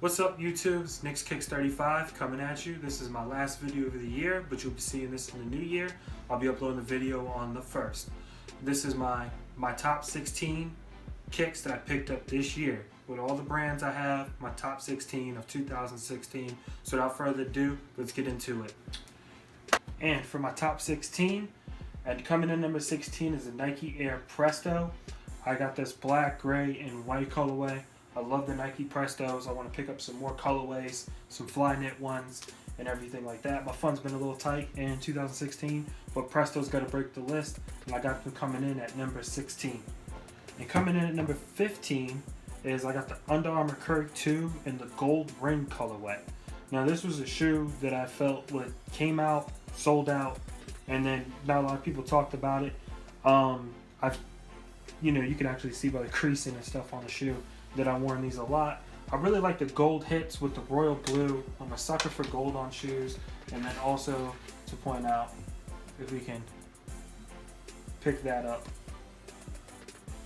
What's up, YouTube? It's Nick's Kicks 35 coming at you. This is my last video of the year, but you'll be seeing this in the new year. I'll be uploading the video on the 1st. This is my top 16 kicks that I picked up this year. With all the brands I have, my top 16 of 2016. So without further ado, let's get into it. And for my top 16, and coming in number 16 is the Nike Air Presto. I got this black, gray, and white colorway. I love the Nike Prestos. I want to pick up some more colorways, some fly knit ones, and everything like that. My funds been a little tight in 2016, but Presto's got to break the list, and I got them coming in at number 16. And coming in at number 15 is I got the Under Armour Curt 2 in the gold ring colorway. Now this was a shoe that I felt came out, sold out, and then not a lot of people talked about it. You can actually see by the creasing and stuff on the shoe that I've worn these a lot. I really like the gold hits with the royal blue. I'm a sucker for gold on shoes. And then also to point out, if we can pick that up,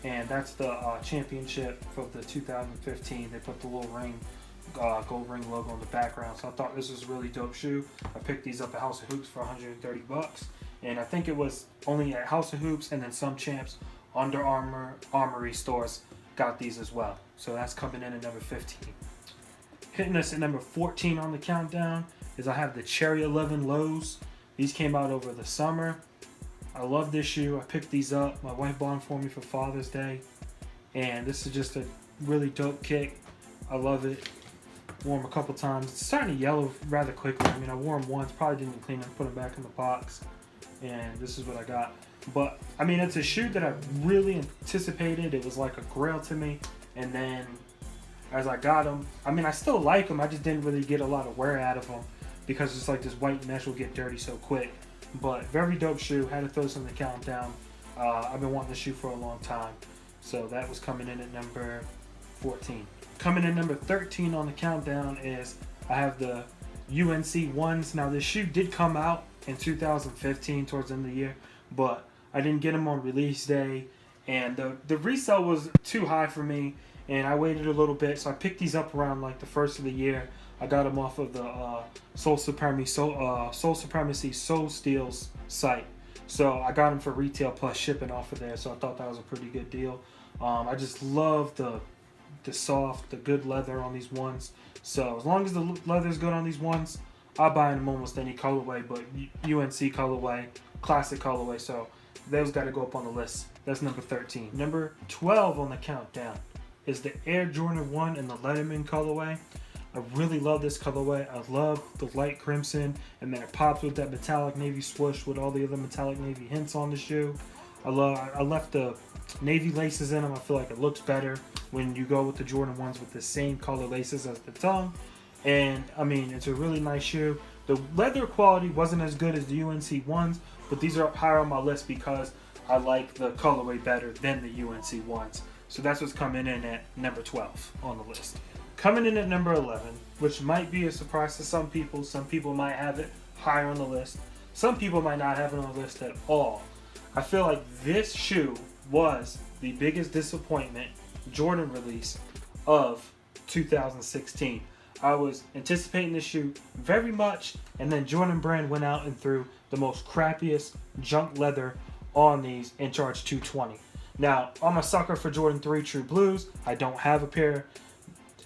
and that's the championship for the 2015. They put the little ring, gold ring logo on the background. So I thought this was a really dope shoe. I picked these up at House of Hoops for 130 bucks. And I think it was only at House of Hoops and then some Champs, Under Armour, Armory stores got these as well. So that's coming in at number 15. Hitting us at number 14 on the countdown is I have the Cherry 11 Lows. These came out over the summer. I love this shoe. I picked these up. My wife bought them for me for Father's Day. And this is just a really dope kick. I love it. Wore them a couple times. It's starting to yellow rather quickly. I mean, I wore them once. Probably didn't clean them, put them back in the box. And this is what I got. But, I mean, it's a shoe that I really anticipated. It was like a grail to me. And then, as I got them, I mean, I still like them. I just didn't really get a lot of wear out of them because it's like this white mesh will get dirty so quick. But, very dope shoe. Had to throw this in the countdown. I've been wanting this shoe for a long time. So, that was coming in at number 14. Coming in number 13 on the countdown is I have the UNC ones. Now, this shoe did come out in 2015 towards the end of the year, but I didn't get them on release day, and the resale was too high for me, and I waited a little bit, so I picked these up around like the first of the year. I got them off of the Soul Supremacy Soul Steals site, so I got them for retail plus shipping off of there, so I thought that was a pretty good deal. I just love the good leather on these ones, so as long as the leather's good on these ones, I'll buy them almost any colorway, but UNC colorway, Classic Holloway, so those got to go up on the list. That's number 13. Number 12 on the countdown is the Air Jordan 1 in the Letterman colorway. I really love this colorway. I love the light crimson, and then it pops with that metallic navy swoosh with all the other metallic navy hints on the shoe. I left the navy laces in them. I feel like it looks better when you go with the Jordan 1s with the same color laces as the tongue. And, I mean, it's a really nice shoe. The leather quality wasn't as good as the UNC ones, but these are up higher on my list because I like the colorway better than the UNC ones. So that's what's coming in at number 12 on the list. Coming in at number 11, which might be a surprise to some people. Some people might have it higher on the list. Some people might not have it on the list at all. I feel like this shoe was the biggest disappointment Jordan release of 2016. I was anticipating this shoe very much, and then Jordan Brand went out and threw the most crappiest junk leather on these and charged $220. Now, I'm a sucker for Jordan 3 True Blues. I don't have a pair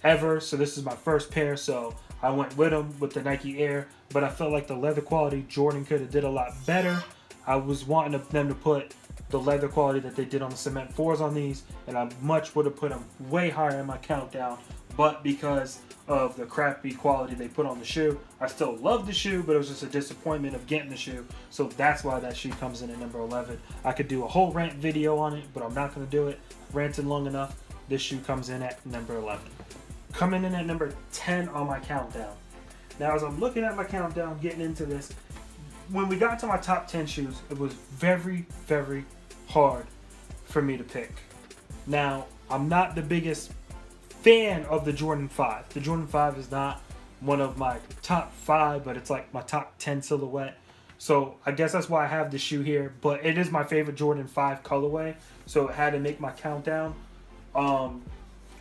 ever, so this is my first pair, so I went with them with the Nike Air, but I felt like the leather quality Jordan could have did a lot better. I was wanting them to put the leather quality that they did on the Cement 4s on these, and I much would have put them way higher in my countdown, but because of the crappy quality they put on the shoe, I still love the shoe, but it was just a disappointment of getting the shoe, so that's why that shoe comes in at number 11. I could do a whole rant video on it, but I'm not going to do it. Ranted long enough. This shoe comes in at number 11. Coming in at number 10 on my countdown. Now, as I'm looking at my countdown, getting into this, when we got to my top 10 shoes, it was very, very hard for me to pick. Now, I'm not the biggest fan of the Jordan 5. The Jordan 5 is not one of my top 5, but it's like my top 10 silhouette. So I guess that's why I have the shoe here, but it is my favorite Jordan 5 colorway, so it had to make my countdown.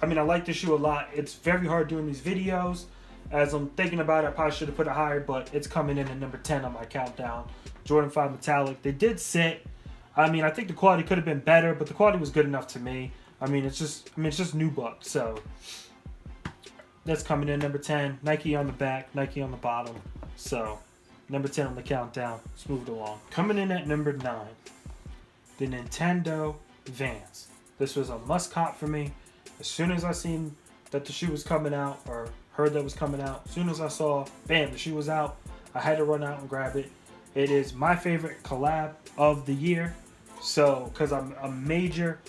I mean, I like this shoe a lot. It's very hard doing these videos. As I'm thinking about it, I probably should have put it higher, but it's coming in at number 10 on my countdown. Jordan 5 Metallic. They did sit. I mean, I think the quality could have been better, but the quality was good enough to me. I mean, it's just nubuck. So that's coming in number 10. Nike on the back, Nike on the bottom. So number 10 on the countdown. Let's move it along. Coming in at number 9, the Nintendo Vans. This was a must-cop for me. As soon as I seen that the shoe was coming out, or heard that was coming out, as soon as I saw, bam, the shoe was out, I had to run out and grab it. It is my favorite collab of the year. So, because I'm a major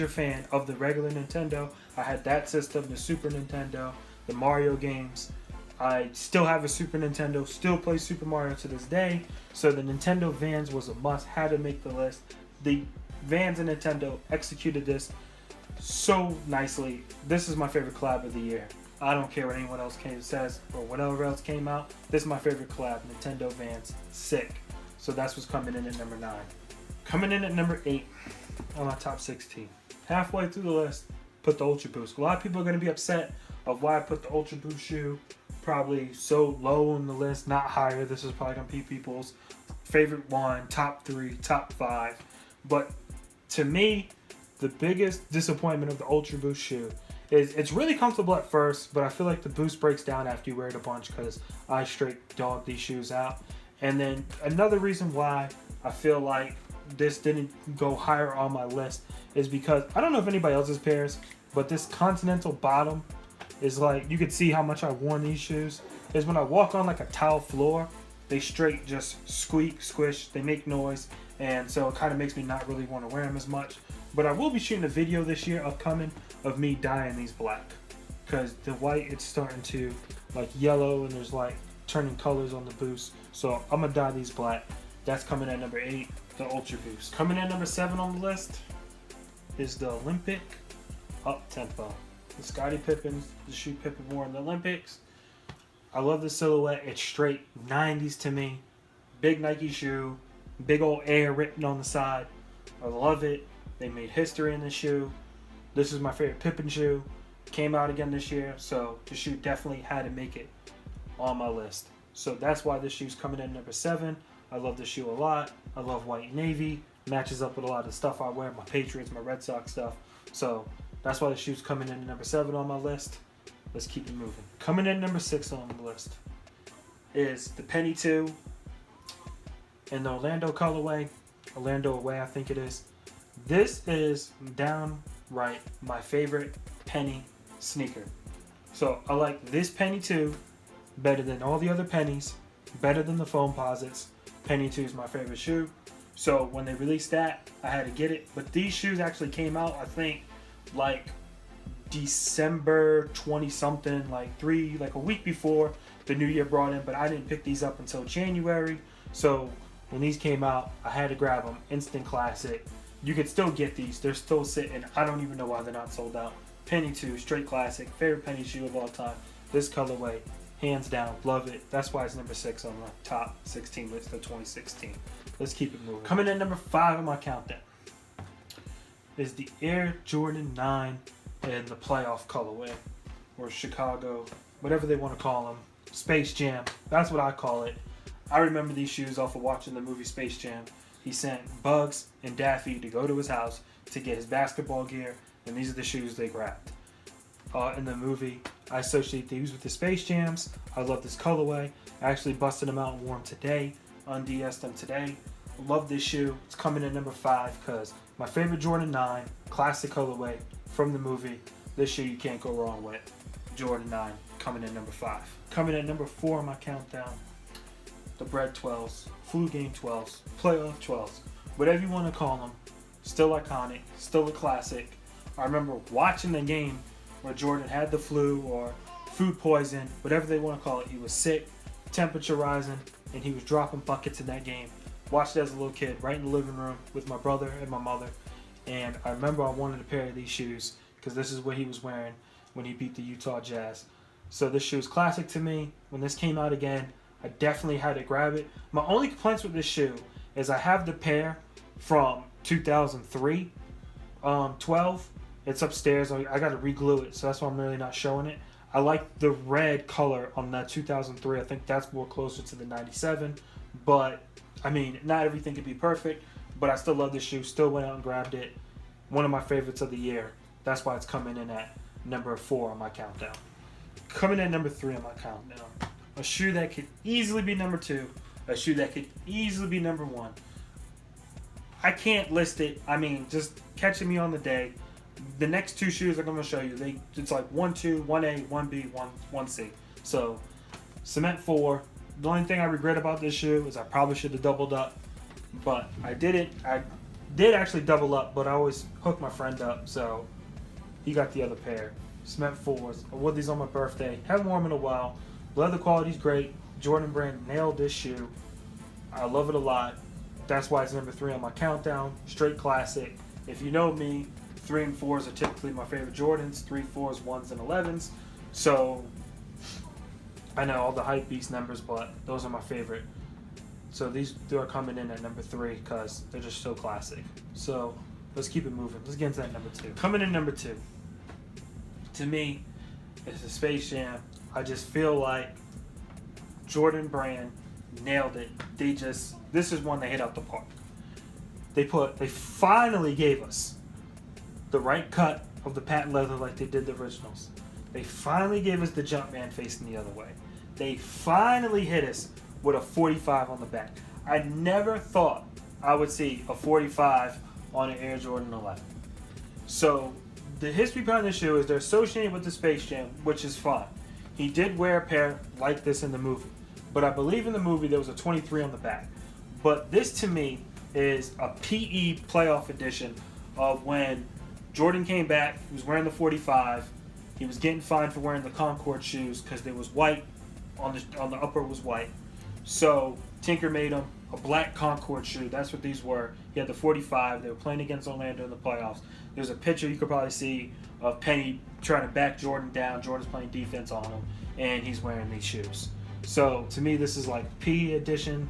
fan of the regular Nintendo. I had that system, the Super Nintendo, the Mario games. I still have a Super Nintendo, still play Super Mario to this day. So the Nintendo Vans was a must, had to make the list. The Vans and Nintendo executed this so nicely. This is my favorite collab of the year. I don't care what anyone else says or whatever else came out. This is my favorite collab, Nintendo Vans. Sick. So that's what's coming in at number 9. Coming in at number 8 on my top 16. Halfway through the list, put the Ultra Boost. A lot of people are going to be upset of why I put the Ultra Boost shoe probably so low on the list, not higher. This is probably going to be people's favorite one, top 3, top 5. But to me, the biggest disappointment of the Ultra Boost shoe is it's really comfortable at first, but I feel like the boost breaks down after you wear it a bunch because I straight dog these shoes out. And then another reason why I feel like this didn't go higher on my list is because I don't know if anybody else's pairs, but this Continental bottom is like, you could see how much I've worn these shoes, is when I walk on like a tile floor, they straight just squeak, squish, they make noise, and so it kind of makes me not really want to wear them as much. But I will be shooting a video this year upcoming of me dyeing these black, because the white, it's starting to like yellow and there's like turning colors on the boost. So I'm gonna dye these black. That's coming at number 8, the Ultra Boost. Coming in number 7 on the list is the Olympic Up Tempo. The Scottie Pippen, the shoe Pippen wore in the Olympics. I love the silhouette. It's straight 90s to me. Big Nike shoe, big old air written on the side. I love it. They made history in this shoe. This is my favorite Pippen shoe. Came out again this year, so the shoe definitely had to make it on my list. So that's why this shoe's coming in number 7. I love this shoe a lot. I love white and navy. Matches up with a lot of stuff I wear, my Patriots, my Red Sox stuff. So that's why the shoe's coming in at number 7 on my list. Let's keep it moving. Coming in number 6 on the list is the Penny 2 in the Orlando colorway. Orlando away, I think it is. This is downright my favorite Penny sneaker. So I like this Penny 2 better than all the other pennies, better than the foam posits. Penny 2 is my favorite shoe. So when they released that, I had to get it. But these shoes actually came out, I think, like December 20 something, like a week before the new year brought in. But I didn't pick these up until January. So when these came out, I had to grab them. Instant classic. You could still get these. They're still sitting. I don't even know why they're not sold out. Penny 2, straight classic. Favorite Penny shoe of all time. This colorway, hands down, love it. That's why it's number 6 on my top 16 list of 2016. Let's keep it moving. Coming in number 5 on my countdown is the Air Jordan 9 in the playoff colorway, or Chicago, whatever they want to call them. Space Jam. That's what I call it. I remember these shoes off of watching the movie Space Jam. He sent Bugs and Daffy to go to his house to get his basketball gear, and these are the shoes they grabbed. In the movie, I associate these with the Space Jams. I love this colorway. I actually busted them out and wore them today. Und'd them today. Love this shoe. It's coming in number 5 because my favorite Jordan 9, classic colorway from the movie. This shoe you can't go wrong with. Jordan 9 coming in number 5. Coming in number 4 on my countdown, the Bread 12s, Flu Game 12s, Playoff 12s, whatever you want to call them. Still iconic, still a classic. I remember watching the game where Jordan had the flu or food poison, whatever they want to call it. He was sick, temperature rising, and he was dropping buckets in that game. Watched it as a little kid right in the living room with my brother and my mother. And I remember I wanted a pair of these shoes because this is what he was wearing when he beat the Utah Jazz. So this shoe is classic to me. When this came out again, I definitely had to grab it. My only complaints with this shoe is I have the pair from 2003, 12, It's upstairs. I got to re-glue it, so that's why I'm really not showing it. I like the red color on that 2003. I think that's more closer to the 97. But, I mean, not everything could be perfect, but I still love this shoe. Still went out and grabbed it. One of my favorites of the year. That's why it's coming in at number 4 on my countdown. Coming in at number 3 on my countdown. A shoe that could easily be number 2. A shoe that could easily be number 1. I can't list it. I mean, just catching me on the day. The next 2 shoes I'm going to show you, it's like 1, 2, 1A, 1B, 1C. So, Cement 4. The only thing I regret about this shoe is I probably should have doubled up. But I didn't. I did actually double up, but I always hook my friend up. So, he got the other pair. Cement 4s. I wore these on my birthday. Haven't worn them in a while. Leather quality's great. Jordan Brand nailed this shoe. I love it a lot. That's why it's number 3 on my countdown. Straight classic. If you know me, 3 and 4s are typically my favorite Jordans. 3, 4s, 1s, and 11s. So, I know all the hype beast numbers, but those are my favorite. So these are coming in at number 3 because they're just so classic. So, let's keep it moving. Let's get into that number 2. Coming in number 2. To me, it's a Space Jam. I just feel like Jordan Brand nailed it. This is one they hit out the park. They finally gave us the right cut of the patent leather like they did the originals. They finally gave us the Jumpman facing the other way. They finally hit us with a 45 on the back. I never thought I would see a 45 on an Air Jordan 11. So the history behind the shoe is they're associated with the Space Jam, which is fine. He did wear a pair like this in the movie. But I believe in the movie there was a 23 on the back. But this to me is a PE playoff edition of when Jordan came back. He was wearing the 45. He was getting fined for wearing the Concord shoes because there was white on the upper was white. So Tinker made him a black Concord shoe. That's what these were. He had the 45. They were playing against Orlando in the playoffs. There's a picture you could probably see of Penny trying to back Jordan down. Jordan's playing defense on him, and he's wearing these shoes. So to me, this is like PE edition.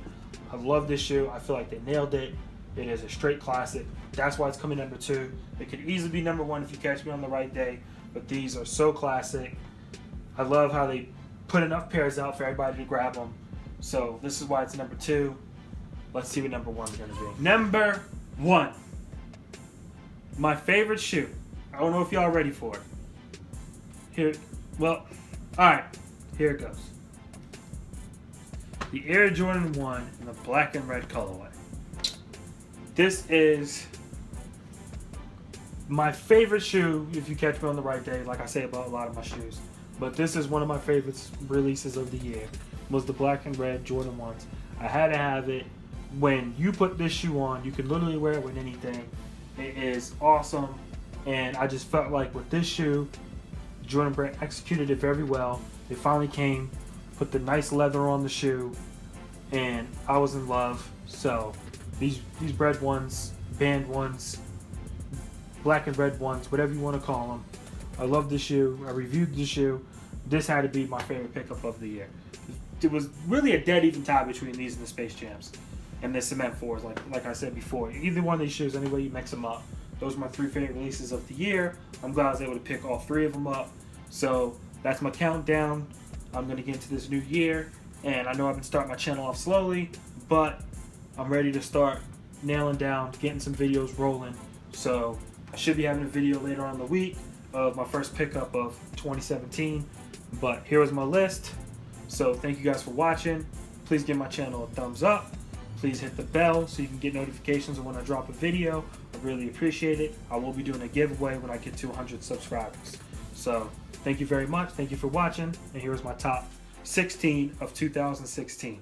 I love this shoe. I feel like they nailed it. It is a straight classic. That's why it's coming number 2. It could easily be number 1 if you catch me on the right day. But these are so classic. I love how they put enough pairs out for everybody to grab them. So this is why it's number 2. Let's see what number 1 is going to be. Number 1. My favorite shoe. I don't know if y'all ready for it. Here, well, alright. Here it goes. The Air Jordan 1 in the black and red colorway. This is my favorite shoe if you catch me on the right day, like I say about a lot of my shoes. But this is one of my favorite releases of the year, was the black and red Jordan 1s. I had to have it. When you put this shoe on, you can literally wear it with anything. It is awesome. And I just felt like with this shoe, Jordan Brand executed it very well. They finally came, put the nice leather on the shoe, and I was in love. So these red ones, band ones, black and red ones, whatever you want to call them, I love this shoe. I reviewed the shoe. This had to be my favorite pickup of the year. It was really a dead even tie between these and the Space Jams and the Cement 4s, like I said before. Either one of these shoes, any way you mix them up. Those are my 3 favorite releases of the year. I'm glad I was able to pick all 3 of them up. So that's my countdown. I'm going to get into this new year. And I know I've been starting my channel off slowly, but I'm ready to start nailing down, getting some videos rolling. So I should be having a video later on in the week of my first pickup of 2017. But here is my list. So thank you guys for watching. Please give my channel a thumbs up. Please hit the bell so you can get notifications of when I drop a video. I really appreciate it. I will be doing a giveaway when I get to 100 subscribers. So thank you very much. Thank you for watching. And here's my top 16 of 2016.